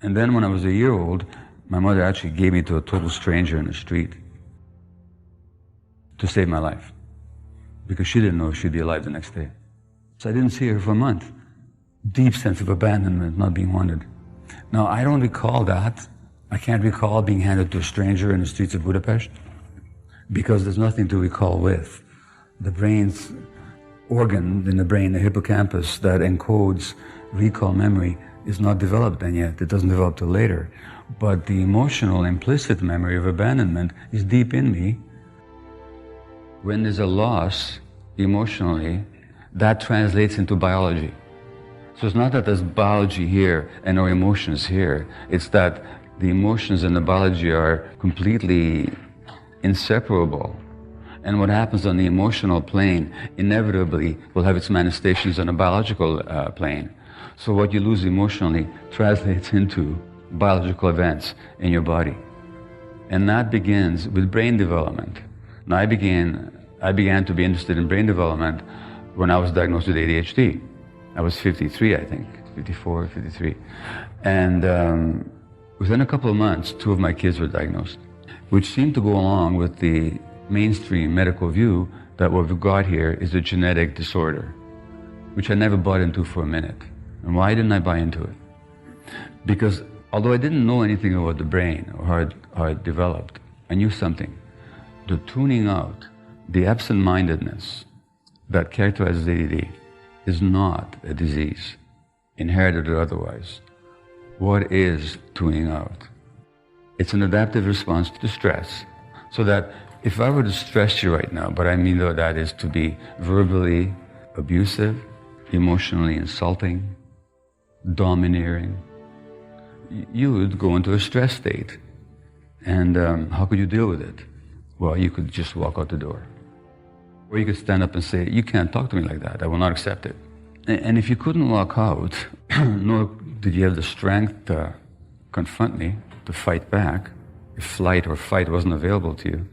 And then when I was a year old, my mother actually gave me to a total stranger in the street to save my life, because she didn't know if she'd be alive the next day. So I didn't see her for a month. Deep sense of abandonment, not being wanted. Now, I don't recall that. I can't recall being handed to a stranger in the streets of Budapest, because there's nothing to recall with. The brain's organ in the brain, the hippocampus, that encodes recall memory is not developed then yet. It doesn't develop till later. But the emotional implicit memory of abandonment is deep in me. When there's a loss emotionally, that translates into biology. So it's not that there's biology here and our emotions here. It's that the emotions and the biology are completely inseparable. And what happens on the emotional plane inevitably will have its manifestations on a biological plane. So what you lose emotionally translates into biological events in your body. And that begins with brain development. Now I began to be interested in brain development when I was diagnosed with ADHD. I was 53, I think, 54, 53. And within a couple of months, 2 of my kids were diagnosed, which seemed to go along with the mainstream medical view that what we've got here is a genetic disorder, which I never bought into for a minute. And why didn't I buy into it? Because although I didn't know anything about the brain or how it developed, I knew something. The tuning out, the absent-mindedness that characterizes ADD is not a disease, inherited or otherwise. What is tuning out? It's an adaptive response to stress. So that if I were to stress you right now, but I mean though that is to be verbally abusive, emotionally insulting, domineering, you would go into a stress state. And how could you deal with it? Well, you could just walk out the door. Or you could stand up and say, you can't talk to me like that, I will not accept it. And if you couldn't walk out, nor did you have the strength to confront me, to fight back, if flight or fight wasn't available to you,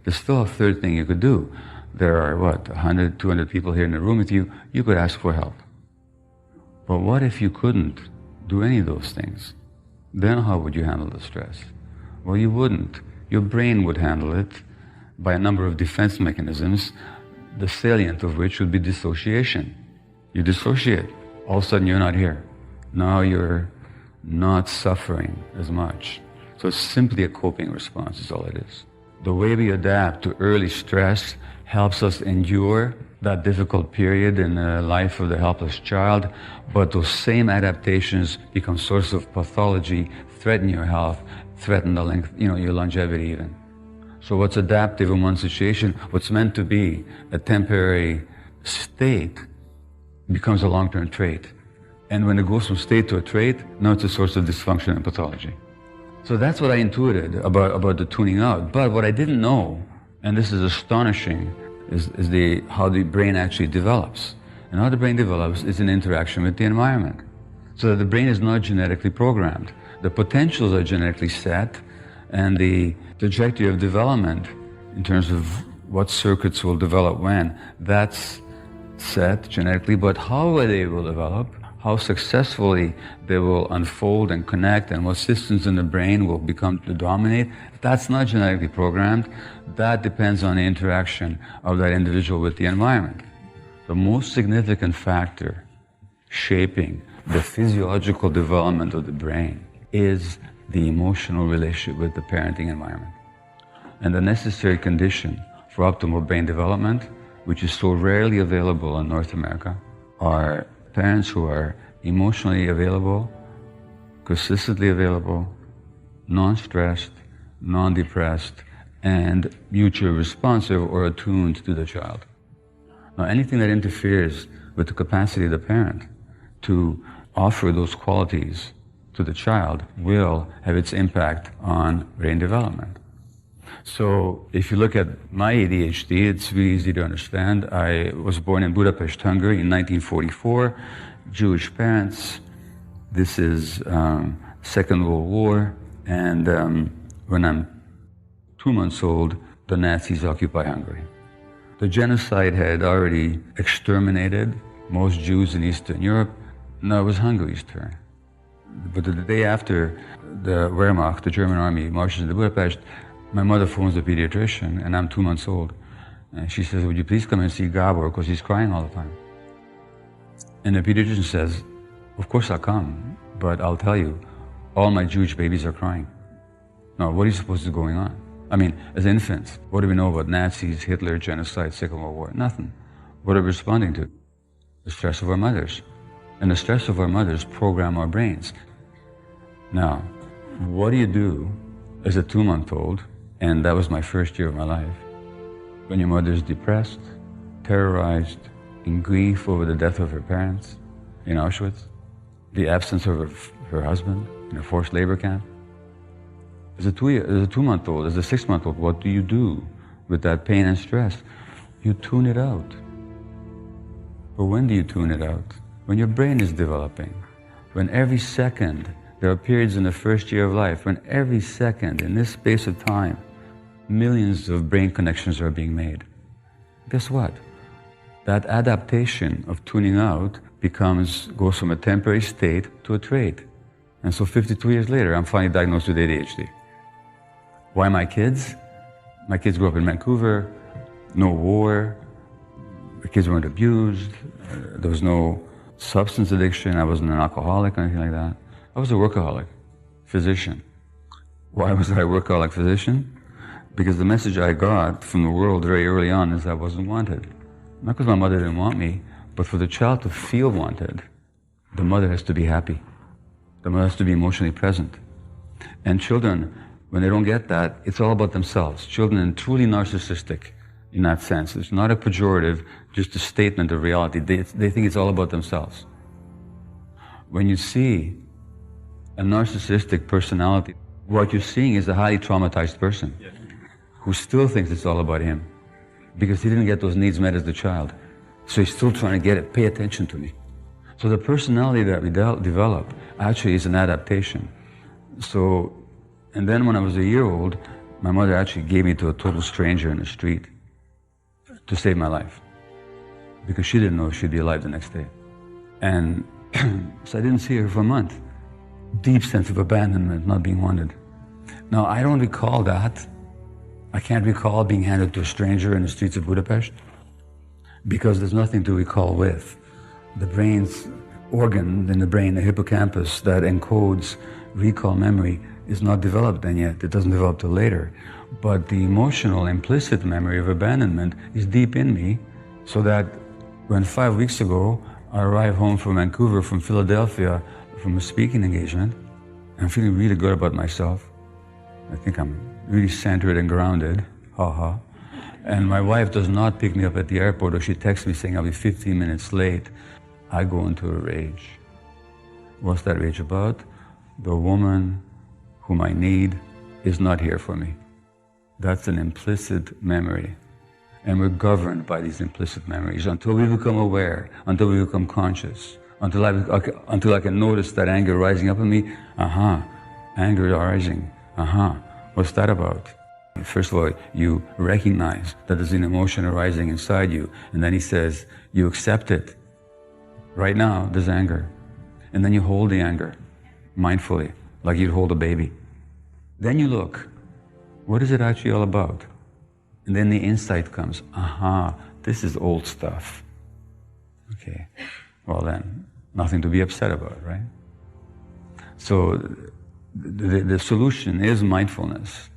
there's still a third thing you could do. There are, 100, 200 people here in the room with you, you could ask for help. But what if you couldn't do any of those things? Then how would you handle the stress? Well, you wouldn't. Your brain would handle it by a number of defense mechanisms, the salient of which would be dissociation. You dissociate, all of a sudden you're not here. Now you're not suffering as much. So it's simply a coping response is all it is. The way we adapt to early stress helps us endure that difficult period in the life of the helpless child, but those same adaptations become source of pathology, threaten your health, threaten the length, your longevity even. So what's adaptive in one situation, what's meant to be a temporary state, becomes a long-term trait. And when it goes from state to a trait, now it's a source of dysfunction and pathology. So that's what I intuited about the tuning out. But what I didn't know, and this is astonishing, is how the brain actually develops. And how the brain develops is in interaction with the environment. So that the brain is not genetically programmed. The potentials are genetically set, and the trajectory of development in terms of what circuits will develop when, that's set genetically, but how they will develop, how successfully they will unfold and connect, and what systems in the brain will become to dominate, that's not genetically programmed. That depends on the interaction of that individual with the environment. The most significant factor shaping the physiological development of the brain is the emotional relationship with the parenting environment. And the necessary condition for optimal brain development, which is so rarely available in North America, are parents who are emotionally available, consistently available, non-stressed, non-depressed, and mutually responsive or attuned to the child. Now, anything that interferes with the capacity of the parent to offer those qualities to the child will have its impact on brain development. So if you look at my ADHD, it's really easy to understand. I was born in Budapest, Hungary in 1944, Jewish parents. This is Second World War, and when I'm 2 months old, the Nazis occupy Hungary. The genocide had already exterminated most Jews in Eastern Europe. Now it was Hungary's turn. But the day after the Wehrmacht, the German army, marches into Budapest, my mother phones the pediatrician, and I'm 2 months old. And she says, would you please come and see Gabor, because he's crying all the time. And the pediatrician says, of course I'll come, but I'll tell you, all my Jewish babies are crying. Now, what are you supposed to be going on? I mean, as infants, what do we know about Nazis, Hitler, genocide, Second World War? Nothing. What are we responding to? The stress of our mothers. And the stress of our mothers program our brains. Now, what do you do as a 2-month-old, and that was my first year of my life, when your mother is depressed, terrorized, in grief over the death of her parents in Auschwitz, the absence of her husband in a forced labor camp? As a 2-month-old, as a 6-month-old, what do you do with that pain and stress? You tune it out. But when do you tune it out? When your brain is developing, when every second, there are periods in the first year of life, when every second, in this space of time, millions of brain connections are being made. Guess what? That adaptation of tuning out goes from a temporary state to a trait. And so 52 years later, I'm finally diagnosed with ADHD. Why my kids? My kids grew up in Vancouver, no war, the kids weren't abused, there was no substance addiction, I wasn't an alcoholic or anything like that. I was a workaholic physician. Why was I a workaholic physician? Because the message I got from the world very early on is I wasn't wanted. Not because my mother didn't want me, but for the child to feel wanted, the mother has to be happy. The mother has to be emotionally present. And children, when they don't get that, it's all about themselves. Children are truly narcissistic in that sense. It's not a pejorative, just a statement of reality. They think it's all about themselves. When you see a narcissistic personality, what you're seeing is a highly traumatized person who still thinks it's all about him because he didn't get those needs met as a child. So he's still trying to get it. Pay attention to me. So the personality that we develop actually is an adaptation. So, and then when I was a year old, my mother actually gave me to a total stranger in the street to save my life because she didn't know if she'd be alive the next day. And so I didn't see her for a month. Deep sense of abandonment, not being wanted. Now, I don't recall that. I can't recall being handed to a stranger in the streets of Budapest because there's nothing to recall with. The brain's organ in the brain, the hippocampus that encodes recall memory, is not developed then yet. It doesn't develop till later. But the emotional implicit memory of abandonment is deep in me, so that when 5 weeks ago I arrived home from Vancouver, from Philadelphia, from a speaking engagement, I'm feeling really good about myself. I think I'm really centered and grounded, haha. And my wife does not pick me up at the airport, or she texts me saying I'll be 15 minutes late. I go into a rage. What's that rage about? The woman whom I need is not here for me. That's an implicit memory. And we're governed by these implicit memories until we become aware, until we become conscious, until I can notice that anger rising up in me. Anger rising. What's that about? First of all, you recognize that there's an emotion arising inside you, and then he says, you accept it. Right now, there's anger. And then you hold the anger mindfully, like you'd hold a baby. Then you look, what is it actually all about? And then the insight comes, this is old stuff. Okay, well then, nothing to be upset about, right? So the solution is mindfulness,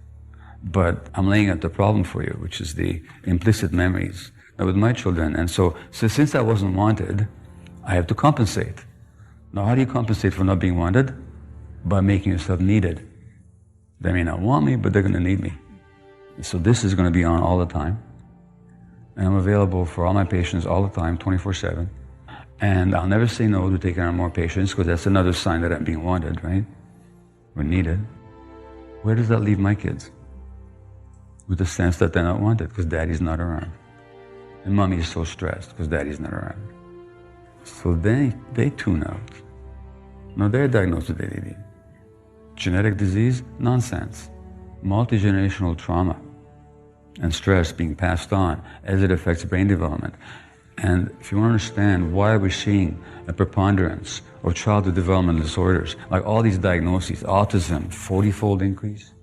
but I'm laying out the problem for you, which is the implicit memories with my children. And so since I wasn't wanted, I have to compensate. Now, how do you compensate for not being wanted? By making yourself needed. They may not want me, but they're going to need me. So this is going to be on all the time. And I'm available for all my patients all the time, 24/7. And I'll never say no to taking on more patients, because that's another sign that I'm being wanted, right? Or needed. Where does that leave my kids? With the sense that they're not wanted, because daddy's not around. And mommy is so stressed, because daddy's not around. So they tune out. Now they're diagnosed with ADD. Genetic disease? Nonsense. Multi-generational trauma and stress being passed on as it affects brain development. And if you want to understand why we're seeing a preponderance of childhood developmental disorders, like all these diagnoses, autism, 40-fold increase,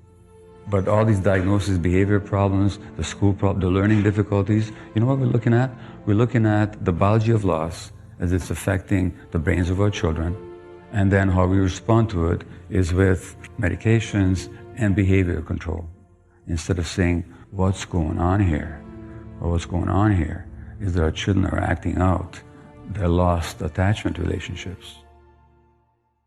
but all these diagnoses, behavior problems, the school problem, the learning difficulties, you know what we're looking at? We're looking at the biology of loss as it's affecting the brains of our children, and then how we respond to it is with medications and behavior control. Instead of saying, what's going on here? Or what's going on here is that our children are acting out their lost attachment relationships.